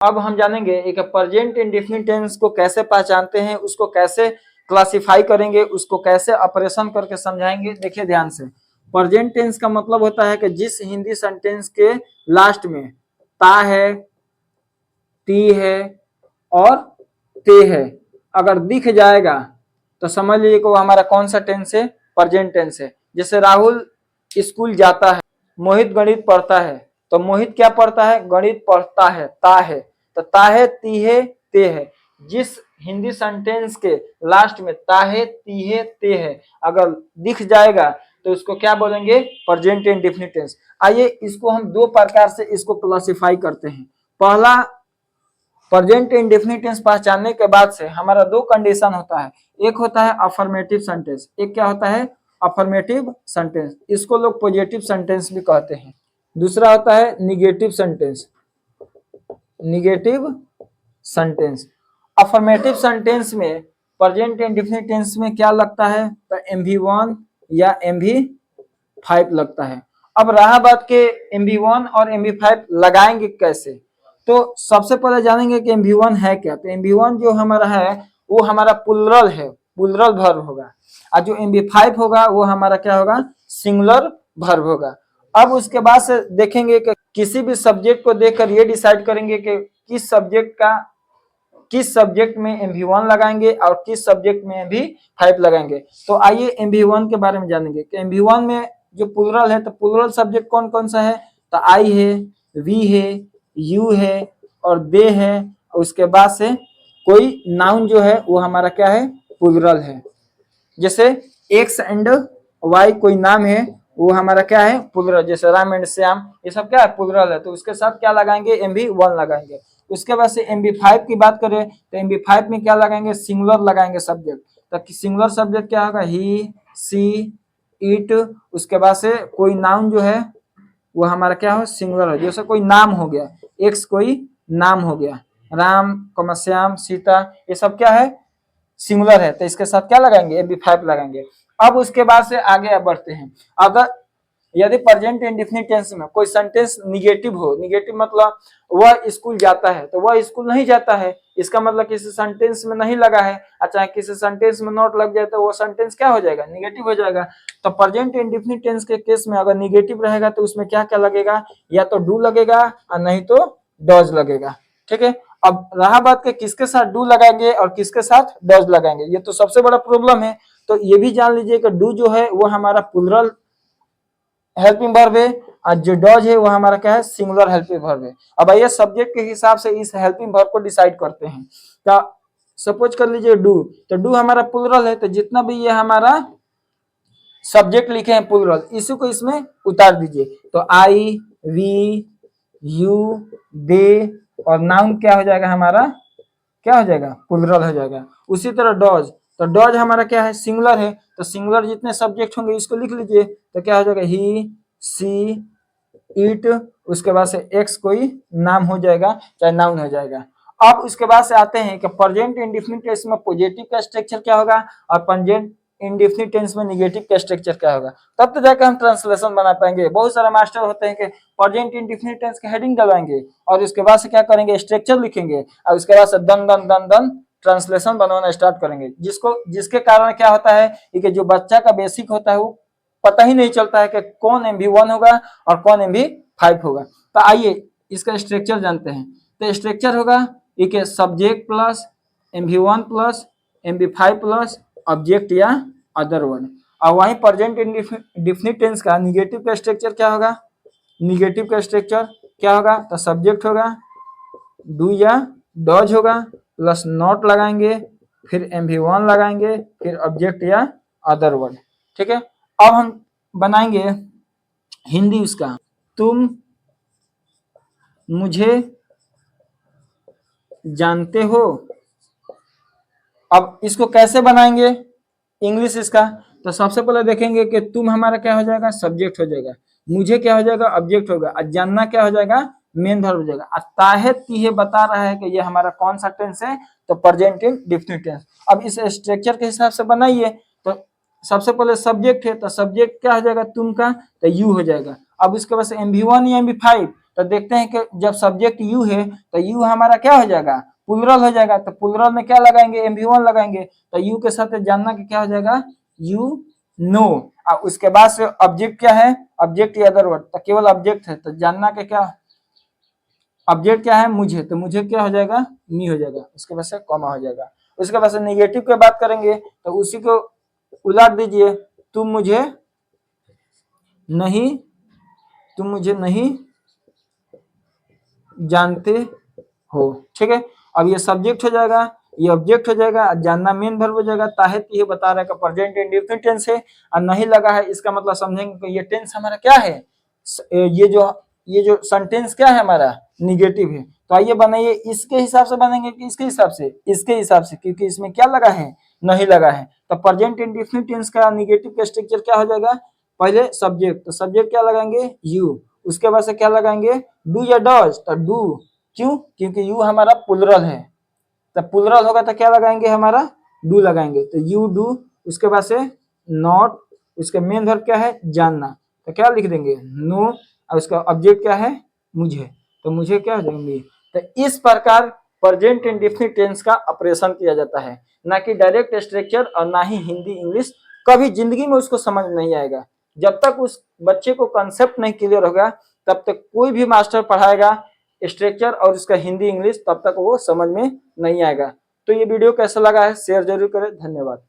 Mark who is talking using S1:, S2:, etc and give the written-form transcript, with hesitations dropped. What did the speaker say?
S1: अब हम जानेंगे एक प्रेजेंट इंडेफिनिट टेंस को कैसे पहचानते हैं, उसको कैसे क्लासिफाई करेंगे, उसको कैसे ऑपरेशन करके समझाएंगे। देखिए ध्यान से, प्रेजेंट टेंस का मतलब होता है कि जिस हिंदी सेंटेंस के लास्ट में ता है, ती है और ते है अगर दिख जाएगा तो समझ लीजिए कि वो हमारा कौन सा टेंस है, प्रेजेंट टेंस है। जैसे राहुल स्कूल जाता है, मोहित गणित पढ़ता है, तो मोहित क्या पढ़ता है, गणित पढ़ता है, ता है, तो ता है, ती है, ते है। जिस हिंदी सेंटेंस के लास्ट में ता है, ती है, ते है अगर दिख जाएगा तो इसको क्या बोलेंगे, प्रेजेंट इंडेफिनिट टेंस। आइए इसको हम दो प्रकार से इसको क्लासिफाई करते हैं। पहला, प्रेजेंट इंडेफिनिट टेंस पहचानने के बाद से हमारा दो कंडीशन होता है। एक होता है अफर्मेटिव सेंटेंस, एक क्या होता है, अफर्मेटिव सेंटेंस, इसको लोग पॉजिटिव सेंटेंस भी कहते हैं। दूसरा होता है negative sentence, negative sentence. Affirmative sentence में प्रेजेंट इंडेफिनिट टेंस में क्या लगता है, तो MV1 या MV5 लगता है। अब रहा बात के MV1 और MV5 लगाएंगे कैसे, तो सबसे पहले जानेंगे कि MV1 है क्या। तो MV1 जो हमारा है वो हमारा प्लुरल है, प्लुरल वर्ब होगा, और जो MV5 होगा वो हमारा क्या होगा, सिंगुलर वर्ब होगा। अब उसके बाद से देखेंगे कि किसी भी सब्जेक्ट को देखकर ये डिसाइड करेंगे कि किस सब्जेक्ट में MV1 लगाएंगे और किस सब्जेक्ट में MV5 लगाएंगे। तो आइए MV1 के बारे में जानेंगे कि MV1 में जो प्लुरल है, तो प्लुरल सब्जेक्ट कौन कौन सा है, तो आई है, वी है, यू है और दे है। उसके बाद से कोई नाउन जो है वो हमारा क्या है, प्लुरल है। जैसे एक्स एंड वाई कोई नाम है वो हमारा क्या है, प्लुरल। जैसे राम एंड श्याम, ये सब क्या है, प्लुरल है, तो उसके साथ क्या लगाएंगे, MV1 लगाएंगे। उसके बाद से MV5 की बात करें तो MV5 में क्या लगाएंगे, सिंगुलर लगाएंगे सब्जेक्ट। तो सिंगुलर सब्जेक्ट क्या होगा, ही, सी, इट। उसके बाद से कोई नाउन जो है वो हमारा क्या हो, सिंगुलर है। जैसे कोई नाम हो गया, एक्स कोई नाम हो गया, राम, श्याम, सीता, ये सब क्या है, सिंगुलर है, तो इसके साथ क्या लगाएंगे, MV5 लगाएंगे। अब उसके बाद से आगे बढ़ते हैं। अगर यदि प्रेजेंट इंडेफिनिट टेंस में कोई सेंटेंस निगेटिव हो, निगेटिव मतलब वह स्कूल जाता है, तो वह स्कूल नहीं जाता है, इसका मतलब किसी सेंटेंस में नहीं लगा है। अच्छा, किसी सेंटेंस में नोट लग जाए तो वो सेंटेंस क्या हो जाएगा, निगेटिव हो जाएगा। तो प्रेजेंट इंडेफिनिट टेंस के केस में अगर निगेटिव रहेगा तो उसमें क्या क्या लगेगा, या तो डू लगेगा और नहीं तो डज लगेगा। ठीक है, अब रहा बात के किसके साथ डू लगाएंगे और किसके साथ डज लगाएंगे, ये तो सबसे बड़ा प्रॉब्लम है। तो ये भी जान लीजिए कि डू जो है वो हमारा प्लुरल हेल्पिंग वर्ब है और जो डज है वो हमारा क्या है, सिंगुलर हेल्पिंग वर्ब है। अब आइए सब्जेक्ट के हिसाब से इस हेल्पिंग वर्ब को डिसाइड करते हैं। क्या, सपोज कर लीजिए डू, तो डू हमारा प्लुरल है, तो जितना भी ये हमारा सब्जेक्ट लिखे हैं प्लुरल, इसी को इसमें उतार दीजिए। तो आई, वी, यू, दे और नाउन क्या हो जाएगा हमारा, क्या हो जाएगा, प्लुरल हो जाएगा। उसी तरह डॉज, तो डॉज हमारा क्या है, सिंगुलर है, तो सिंगुलर जितने सब्जेक्ट होंगे इसको लिख लीजिए। तो क्या हो जाएगा, ही, सी, इट, उसके बाद से एक्स कोई नाम हो जाएगा चाहे नाउन हो जाएगा। अब उसके बाद से आते हैं कि प्रेजेंट इंडेफिनिट टेंस में पॉजिटिव का स्ट्रक्चर क्या होगा और प्रेजेंट इंडेफिनिट टेंस में नेगेटिव का स्ट्रक्चर क्या होगा, तब तो जाकर हम ट्रांसलेशन बना पाएंगे। बहुत सारे मास्टर होते हैं कि प्रेजेंट इंडेफिनिट टेंस के हेडिंग डलवाएंगे और उसके बाद से क्या करेंगे, स्ट्रक्चर लिखेंगे और उसके बाद से दन दन दन दन ट्रांसलेशन बनवाना स्टार्ट करेंगे, जिसके कारण क्या होता है कि जो बच्चा का बेसिक होता है वो पता ही नहीं चलता है कि कौन MV1 होगा और कौन MV5 होगा। तो आइए इसका स्ट्रक्चर जानते हैं। तो स्ट्रक्चर होगा कि subject plus MV1 plus MV5 plus object या अदर वर्ड। और वहीं प्रेजेंट इंडेफिनिट टेंस का निगेटिव का स्ट्रक्चर क्या होगा, निगेटिव का स्ट्रक्चर क्या होगा, तो सब्जेक्ट होगा, डू या डज होगा, प्लस नॉट लगाएंगे, फिर MV1 लगाएंगे, फिर ऑब्जेक्ट या अदर वर्ड। ठीक है, अब हम बनाएंगे हिंदी उसका, तुम मुझे जानते हो। अब इसको कैसे बनाएंगे इंग्लिश इसका, तो सबसे पहले देखेंगे कि तुम हमारा क्या हो जाएगा, सब्जेक्ट हो जाएगा, मुझे क्या हो जाएगा, ऑब्जेक्ट होगा, और जानना क्या हो जाएगा, मेन वर्ब हो जाएगा। और ताहे तीहे बता रहा है कि ये हमारा कौन सा टेंस है, तो प्रेजेंट इंडेफिनिट टेंस। अब इस स्ट्रक्चर के हिसाब से बनाइए। तो सबसे पहले सब्जेक्ट है, तो सब्जेक्ट क्या हो जाएगा, तुम का, तो यू हो जाएगा। अब इसके बाद से MV1 या MV5, तो देखते हैं कि जब सब्जेक्ट यू है तो यू हमारा क्या हो जाएगा, प्लूरल हो जाएगा। तो प्लूरल में क्या लगाएंगे, MV1 लगाएंगे। तो यू के साथ जानना कि क्या हो जाएगा, यू नो। और उसके बाद से ऑब्जेक्ट क्या है, ऑब्जेक्ट या अदर वर्ड, तो केवल ऑब्जेक्ट है तो जानना कि क्या ऑब्जेक्ट क्या है, मुझे, तो मुझे क्या हो जाएगा, मी हो जाएगा। उसके बाद से कॉमा हो जाएगा। उसके बाद से नेगेटिव की बात करेंगे तो उसी को उलट दीजिए, तुम मुझे नहीं, तुम मुझे नहीं जानते हो, ठीक है। अब ये सब्जेक्ट हो जाएगा, ये ऑब्जेक्ट हो जाएगा, जानना मेन वर्ब हो जाएगा। ताहित ये बता रहा है कि प्रेजेंट इंडेफिनिट टेंस है और नहीं लगा है, इसका मतलब समझेंगे कि ये टेंस हमारा क्या है, ये जो सेंटेंस क्या है हमारा, निगेटिव है। तो आइए बनाइए, इसके हिसाब से बनेंगे कि इसके हिसाब से, इसके हिसाब से, क्योंकि इसमें क्या लगा है, नहीं लगा है। तो प्रेजेंट इंडेफिनिट टेंस का निगेटिव का स्ट्रक्चर क्या हो जाएगा, पहले सब्जेक्ट, तो सब्जेक्ट क्या लगाएंगे, यू। उसके बाद से क्या लगाएंगे, डू या डज, तो डू, क्यों, क्योंकि यू हमारा प्लूरल है। तो प्लूरल होगा तो क्या लगाएंगे, हमारा डू लगाएंगे। तो यू डू, उसके बाद से नॉट, उसके मेन वर्ब क्या है, जानना, तो क्या लिख देंगे, नो। और उसका ऑब्जेक्ट क्या है, मुझे, तो मुझे क्या हो जाएंगे। तो इस प्रकार प्रेजेंट इंडेफिनिट टेंस का ऑपरेशन किया जाता है, ना कि डायरेक्ट स्ट्रक्चर और ना ही हिंदी इंग्लिश। कभी जिंदगी में उसको समझ नहीं आएगा। जब तक उस बच्चे को कंसेप्ट नहीं क्लियर होगा तब तक कोई भी मास्टर पढ़ाएगा स्ट्रक्चर और इसका हिंदी इंग्लिश, तब तक वो समझ में नहीं आएगा। तो ये वीडियो कैसा लगा है शेयर जरूर करें। धन्यवाद।